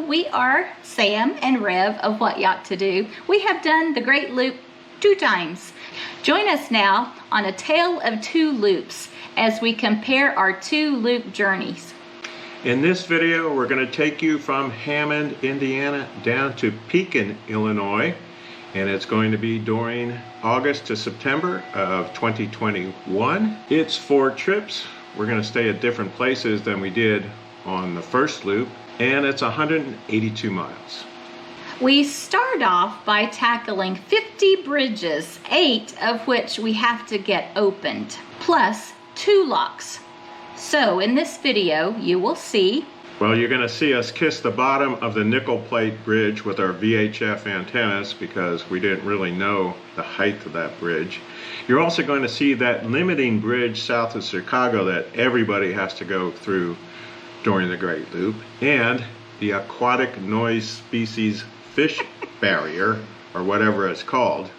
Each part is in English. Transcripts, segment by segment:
we are Sam and Rev of What Yacht To Do. We have done the Great Loop 2 times. Join us now on a tale of 2 loops as we compare our 2 loop journeys. In this video, we're going to take you from Hammond, Indiana down to Pekin, Illinois, and it's going to be during August to September of 2021. It's 4 trips. We're going to stay at different places than we did on the first loop, and it's 182 miles. We start off by tackling 50 bridges, 8 of which we have to get opened, plus 2 locks. So in this video, you will see... Well, you're going to see us kiss the bottom of the nickel plate bridge with our VHF antennas because we didn't really know the height of that bridge. You're also going to see that limiting bridge south of Chicago that everybody has to go through during the Great Loop, and the aquatic noise species fish barrier, or whatever it's called.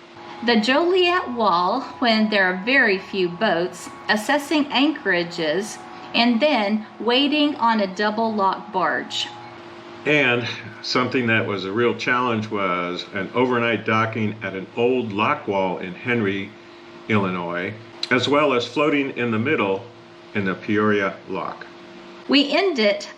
The Joliet Wall, when there are very few boats, assessing anchorages, and then waiting on a double lock barge. And something that was a real challenge was an overnight docking at an old lock wall in Henry, Illinois, as well as floating in the middle in the Peoria Lock. We end it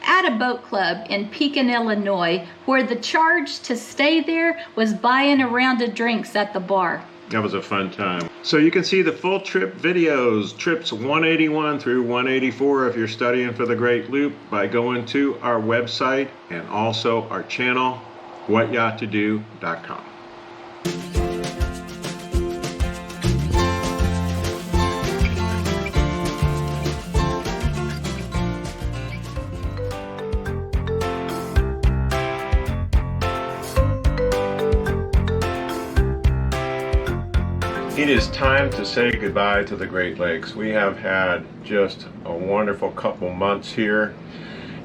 at a boat club in Pekin, Illinois, where the charge to stay there was buying a round of drinks at the bar. That was a fun time. So you can see the full trip videos, trips 181 through 184 if you're studying for the Great Loop, by going to our website and also our channel, whatyachttodo.com. It is time to say goodbye to the Great Lakes. We have had just a wonderful couple months here,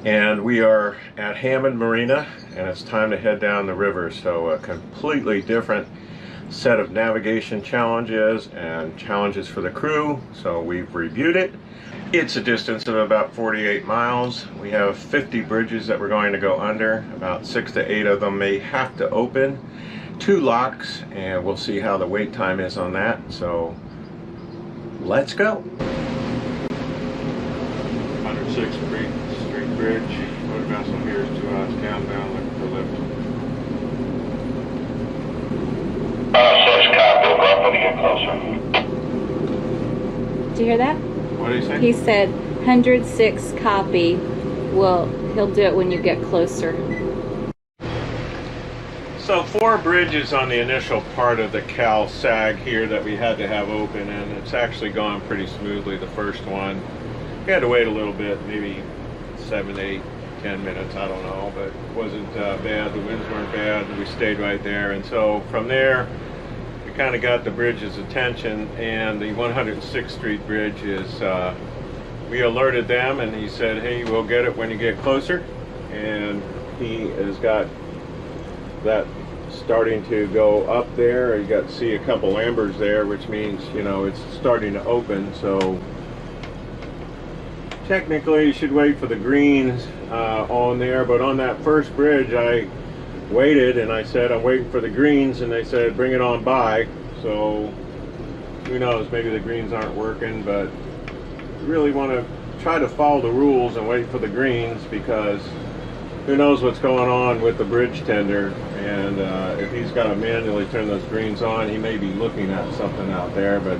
and we are at Hammond Marina, and it's time to head down the river. So a completely different set of navigation challenges and challenges for the crew. So we've reviewed it. It's a distance of about 48 miles. We have 50 bridges that we're going to go under. About 6 to 8 of them may have to open. 2 locks, and we'll see how the wait time is on that. So let's go. 106th Street Bridge. Motor vessel here is 2 hours countdown, looking for lift. 6 copy, we'll go up when you get closer. Did you hear that? What did he say? He said 106 copy. Well, he'll do it when you get closer. So 4 bridges on the initial part of the Cal Sag here that we had to have open, and it's actually gone pretty smoothly. The first one, we had to wait a little bit, maybe 7, 8, 10 minutes, I don't know, but it wasn't bad. The winds weren't bad. We stayed right there, and so from there we kind of got the bridge's attention. And the 106th Street Bridge is, we alerted them, and he said, hey, we'll get it when you get closer. And he has got that starting to go up there. You got to see a couple ambers there, which means, you know, it's starting to open. So technically you should wait for the greens on there, but on that first bridge I waited and I said I'm waiting for the greens, and they said bring it on by. So who knows, maybe the greens aren't working, but you really want to try to follow the rules and wait for the greens, because who knows what's going on with the bridge tender, and if he's got to manually turn those greens on, he may be looking at something out there. But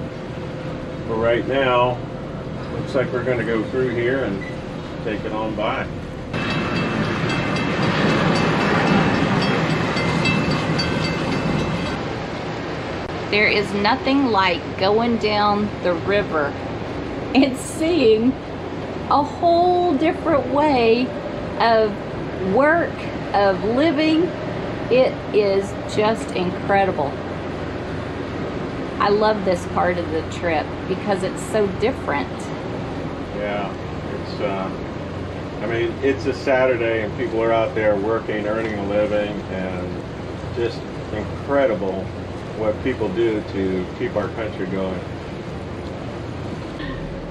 for right now, looks like we're going to go through here and take it on by. There is nothing like going down the river and seeing a whole different way of work, of living. It is just incredible. I love this part of the trip because it's so different. Yeah, it's I mean, it's a Saturday and people are out there working, earning a living, and just incredible what people do to keep our country going.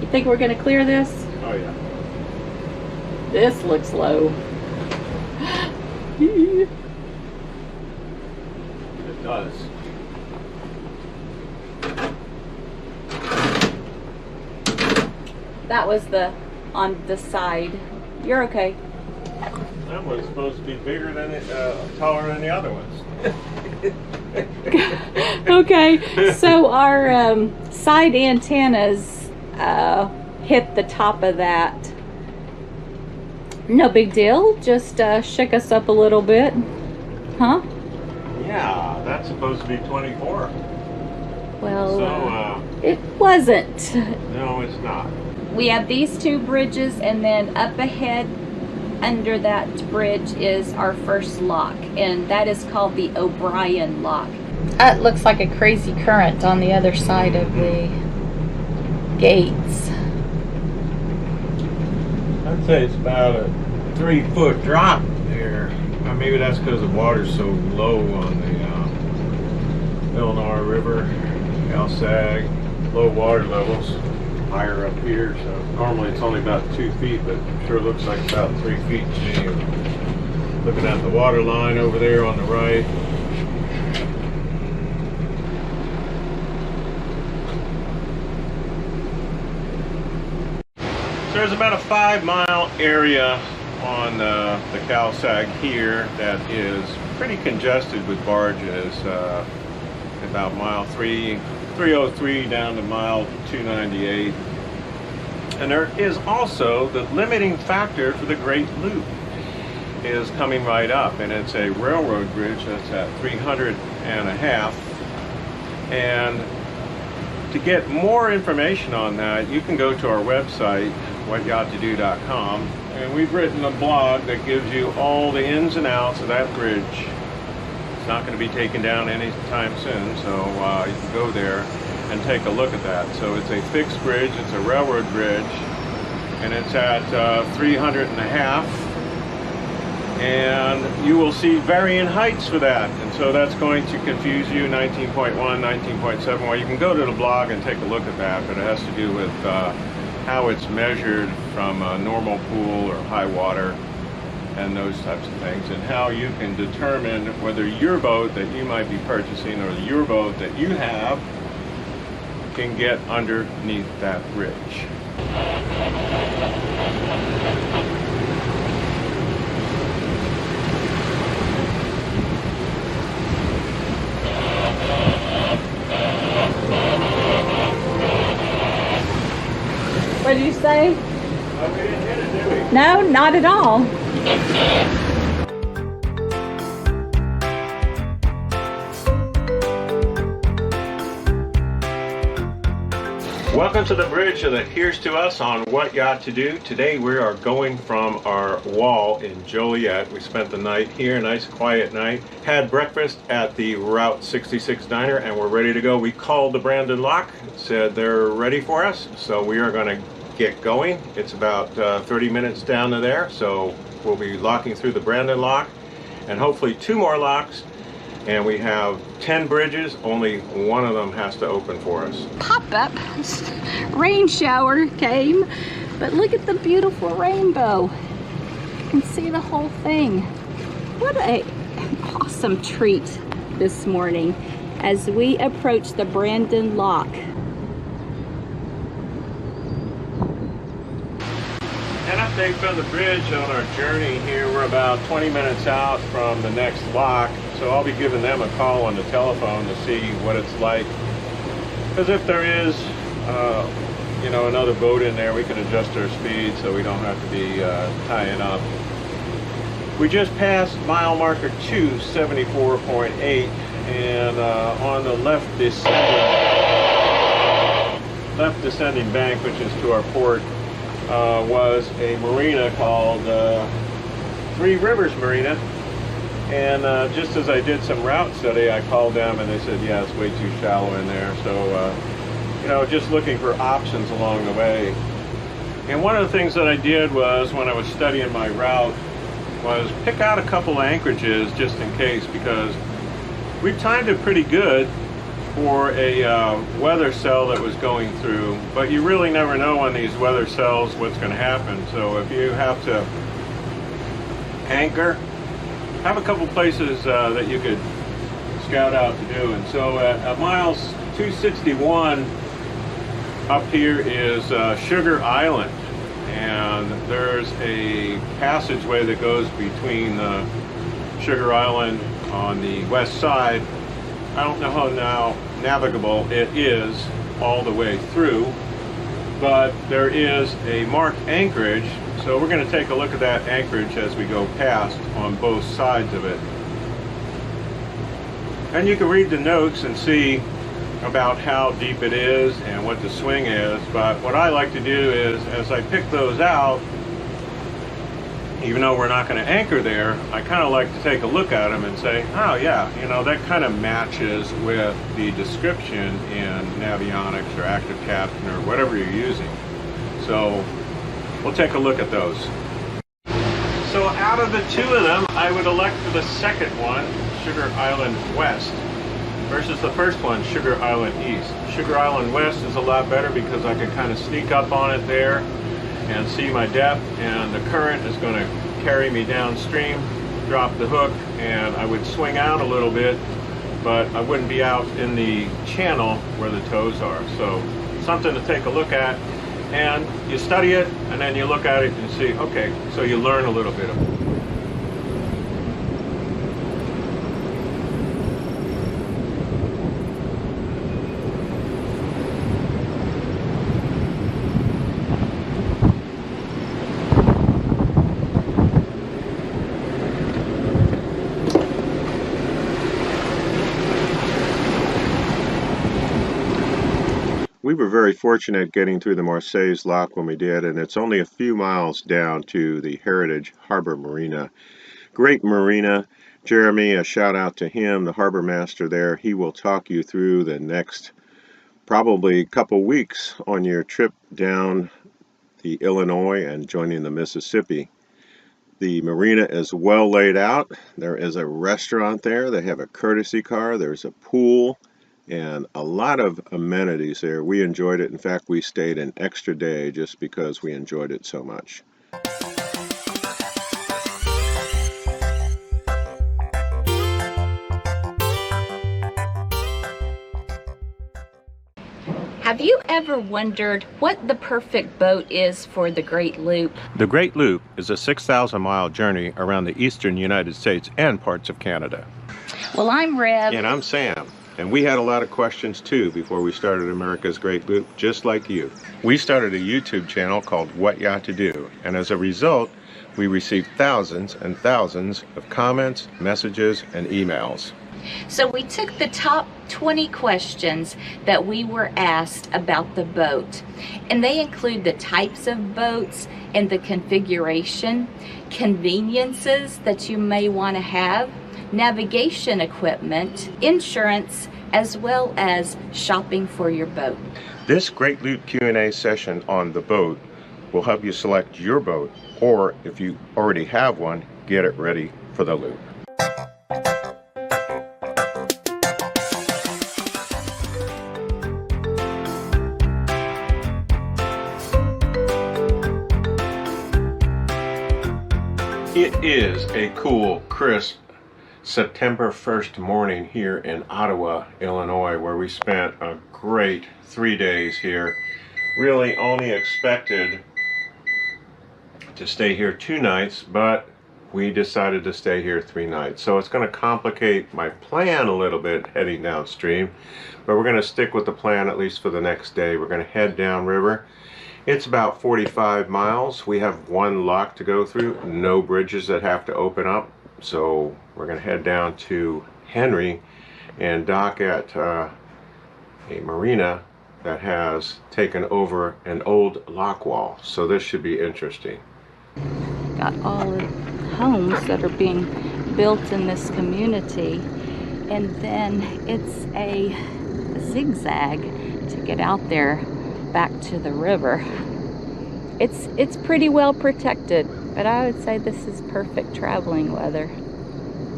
You think we're going to clear this? Oh yeah. This looks low. It does. That was the on the side. You're okay. That one's supposed to be bigger than it, taller than the other ones. Okay, so our side antennas hit the top of that. No big deal, just shook us up a little bit. Huh? Yeah, that's supposed to be 24. Well, So, it wasn't. no, it's not. We have these two bridges, and then up ahead under that bridge is our first lock, and that is called the O'Brien lock. It looks like a crazy current on the other side of the gates. I'd say it's about a 3-foot drop there. Maybe that's because the water's so low on the Illinois River, Cal-Sag, low water levels. Higher up here, so normally it's only about 2 feet, but it sure looks like about 3 feet to me. Looking at the water line over there on the right. So there's about a 5-mile area on the Cal-Sag here that is pretty congested with barges. About mile 303 down to mile 298. And there is also the limiting factor for the Great Loop is coming right up, and it's a railroad bridge that's at 300.5. And to get more information on that, you can go to our website, whatyachttodo.com, and we've written a blog that gives you all the ins and outs of that bridge. It's not going to be taken down anytime soon, so you can go there and take a look at that. So it's a fixed bridge, it's a railroad bridge, and it's at 300.5, and you will see varying heights for that, and so that's going to confuse you. 19.1, 19.7. Well, you can go to the blog and take a look at that, but it has to do with how it's measured from a normal pool or high water and those types of things, and how you can determine whether your boat that you might be purchasing or your boat that you have can get underneath that bridge. What did you say? Oh, we didn't hit it, did we? No, not at all. Welcome to the bridge that adheres to us on What Yacht To Do. Today we are going from our wall in Joliet. We spent the night here, nice quiet night. Had breakfast at the Route 66 diner, and we're ready to go. We called the Brandon Lock, said they're ready for us, so we are going to get going. It's about 30 minutes down to there, so we'll be locking through the Brandon Lock and hopefully 2 more locks. And we have 10 bridges, only one of them has to open for us. Pop-up rain shower came, but look at the beautiful rainbow. You can see the whole thing. What an awesome treat this morning as we approach the Brandon Lock. An update from the bridge on our journey here. We're about 20 minutes out from the next lock, so I'll be giving them a call on the telephone to see what it's like. Because if there is, you know, another boat in there, we can adjust our speed so we don't have to be tying up. We just passed mile marker 2, 74.8, and on the left descending bank, which is to our port, was a marina called Three Rivers Marina, and just as I did some route study, I called them and they said, yeah, it's way too shallow in there. So you know, just looking for options along the way. And one of the things that I did was, when I was studying my route, was pick out a couple anchorages just in case, because we timed it pretty good for a weather cell that was going through, but you really never know on these weather cells what's going to happen. So if you have to anchor, have a couple places that you could scout out to do. And so at miles 261 up here is Sugar Island, and there's a passageway that goes between Sugar Island on the west side. I don't know how now navigable it is all the way through, but there is a marked anchorage, so we're going to take a look at that anchorage as we go past on both sides of it. And you can read the notes and see about how deep it is and what the swing is, but what I like to do is, as I pick those out, even though we're not going to anchor there, I kind of like to take a look at them and say, oh yeah, you know, that kind of matches with the description in Navionics or Active Captain or whatever you're using. So we'll take a look at those. So out of the two of them, I would elect for the second one, Sugar Island West, versus the first one, Sugar Island East. Sugar Island West is a lot better because I can kind of sneak up on it there and see my depth, and the current is going to carry me downstream, drop the hook, and I would swing out a little bit, but I wouldn't be out in the channel where the toes are. So something to take a look at, and you study it and then you look at it and see, okay, so you learn a little bit of it. We were very fortunate getting through the Marseilles lock when we did, and it's only a few miles down to the Heritage Harbor Marina. Great marina. Jeremy, a shout out to him, the harbor master there. He will talk you through the next probably couple weeks on your trip down the Illinois and joining the Mississippi. The marina is well laid out. There is a restaurant there. They have a courtesy car. There's a pool and a lot of amenities there. We enjoyed it. In fact, we stayed an extra day just because we enjoyed it so much. Have you ever wondered what the perfect boat is for the Great Loop? The Great Loop is a 6,000-mile journey around the eastern United States and parts of Canada. Well, I'm Rev. And I'm Sam. And we had a lot of questions too before we started America's Great Loop, just like you. We started a YouTube channel called What Yacht To Do, and as a result, we received thousands and thousands of comments, messages, and emails. So we took the top 20 questions that we were asked about the boat, and they include the types of boats and the configuration, conveniences that you may want to have, navigation equipment, insurance, as well as shopping for your boat. This Great Loop Q&A session on the boat will help you select your boat, or if you already have one, get it ready for the loop. It is a cool, crisp September 1st morning here in Ottawa, Illinois, where we spent a great 3 days here. Really only expected to stay here 2 nights, but we decided to stay here 3 nights. So it's going to complicate my plan a little bit heading downstream, but we're going to stick with the plan at least for the next day. We're going to head downriver. It's about 45 miles. We have 1 lock to go through, no bridges that have to open up. So we're going to head down to Henry and dock at a marina that has taken over an old lock wall. So this should be interesting. Got all the homes that are being built in this community, and then it's a zigzag to get out there back to the river. It's pretty well protected, but I would say this is perfect traveling weather.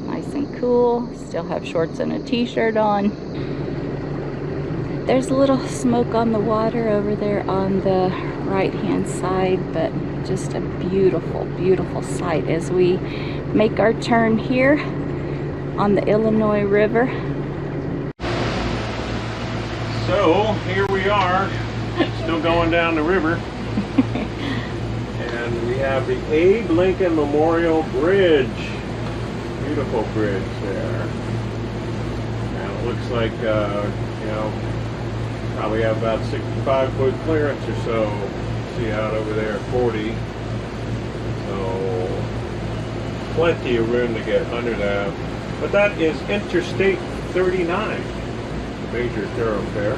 Nice and cool, still have shorts and a t-shirt on. There's a little smoke on the water over there on the right-hand side, but just a beautiful, beautiful sight as we make our turn here on the Illinois River. So here we are, still going down the river. And we have the Abe Lincoln Memorial Bridge. Beautiful bridge there. And it looks like, you know, probably have about 65-foot clearance or so. See out over there, 40. So plenty of room to get under that. But that is Interstate 39, the major thoroughfare.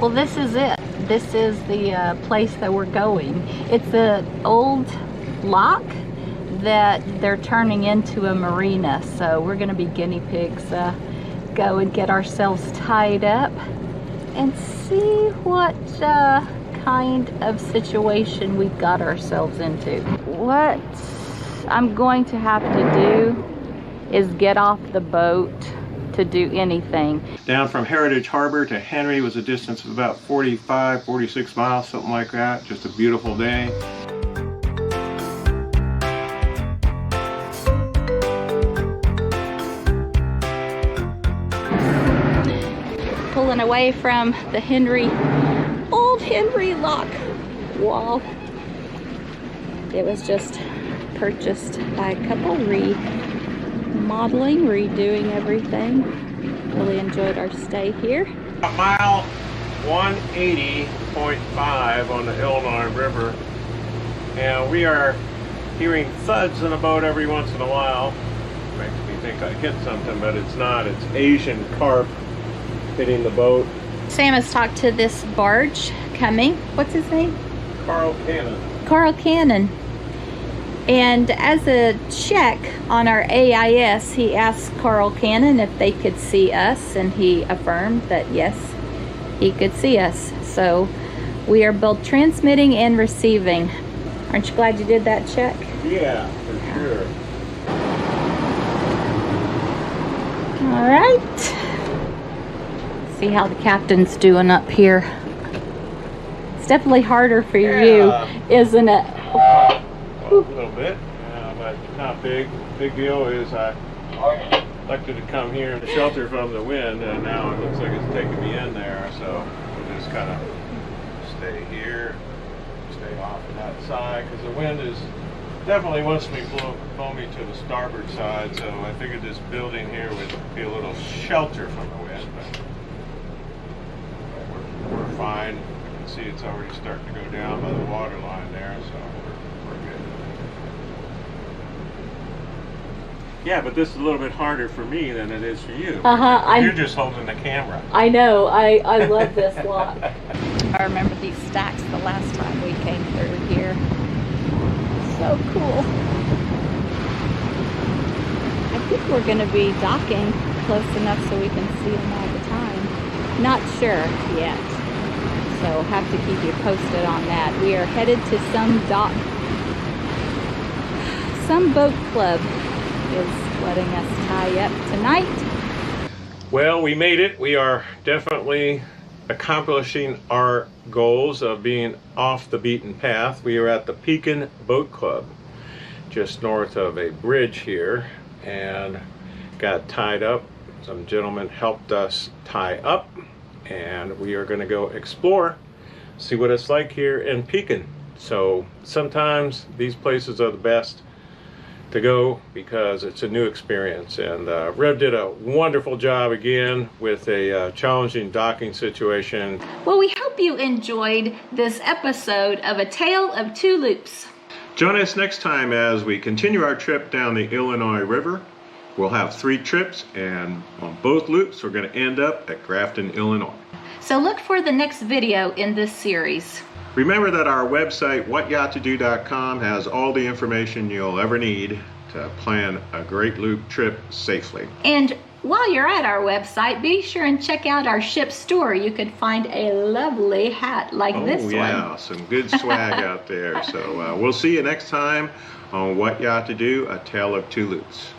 Well, this is it. This is the place that we're going. It's an old lock that they're turning into a marina. So we're going to be guinea pigs, go and get ourselves tied up and see what kind of situation we got ourselves into. What I'm going to have to do is get off the boat to do anything. Down from Heritage Harbor to Henry was a distance of about 45, 46 miles, something like that. Just a beautiful day. Pulling away from the old Henry lock wall. It was just purchased by a couple, remodeling, redoing everything. Really enjoyed our stay here. Mile 180.5 on the Illinois River, and we are hearing thuds in the boat every once in a while. Makes me think I hit something, but it's not. It's Asian carp hitting the boat. Sam has talked to this barge coming. What's his name? Carl Cannon. Carl Cannon. And as a check on our AIS, he asked Carl Cannon if they could see us, and he affirmed that yes, he could see us. So we are both transmitting and receiving. Aren't you glad you did that check? Yeah, for sure. All right. See how the captain's doing up here. It's definitely harder for you, isn't it? Well, a little bit, but not big. Big deal is I elected to come here to shelter from the wind, and now it looks like it's taking me in there, so we'll just kind of stay here, stay off of that side, because the wind is definitely wants me blow me to the starboard side, so I figured this building here would be a little shelter from the wind, but we're fine. You can see it's already starting to go down by the water line there, so we're good. Yeah, but this is a little bit harder for me than it is for you. You're just holding the camera. I know. I love this lock. I remember these stacks the last time we came through here. So cool. I think we're going to be docking close enough so we can see them all the time. Not sure yet. So have to keep you posted on that. We are headed to some boat club is letting us tie up tonight. Well, we made it. We are definitely accomplishing our goals of being off the beaten path. We are at the Pekin Boat Club, just north of a bridge here, and got tied up. Some gentlemen helped us tie up, and we are going to go explore, see what it's like here in Pekin. So sometimes these places are the best to go because it's a new experience, and Rev did a wonderful job again with a challenging docking situation. Well, we hope you enjoyed this episode of A Tale of Two Loops. Join us next time as we continue our trip down the Illinois River. We'll have 3 trips, and on both loops we're going to end up at Grafton, Illinois. So look for the next video in this series. Remember that our website, whatyachttodo.com, has all the information you'll ever need to plan a great loop trip safely. And while you're at our website, be sure and check out our ship store. You could find a lovely hat like this one. Oh yeah, some good swag out there. So we'll see you next time on What Yacht To Do, A Tale of Two Loops.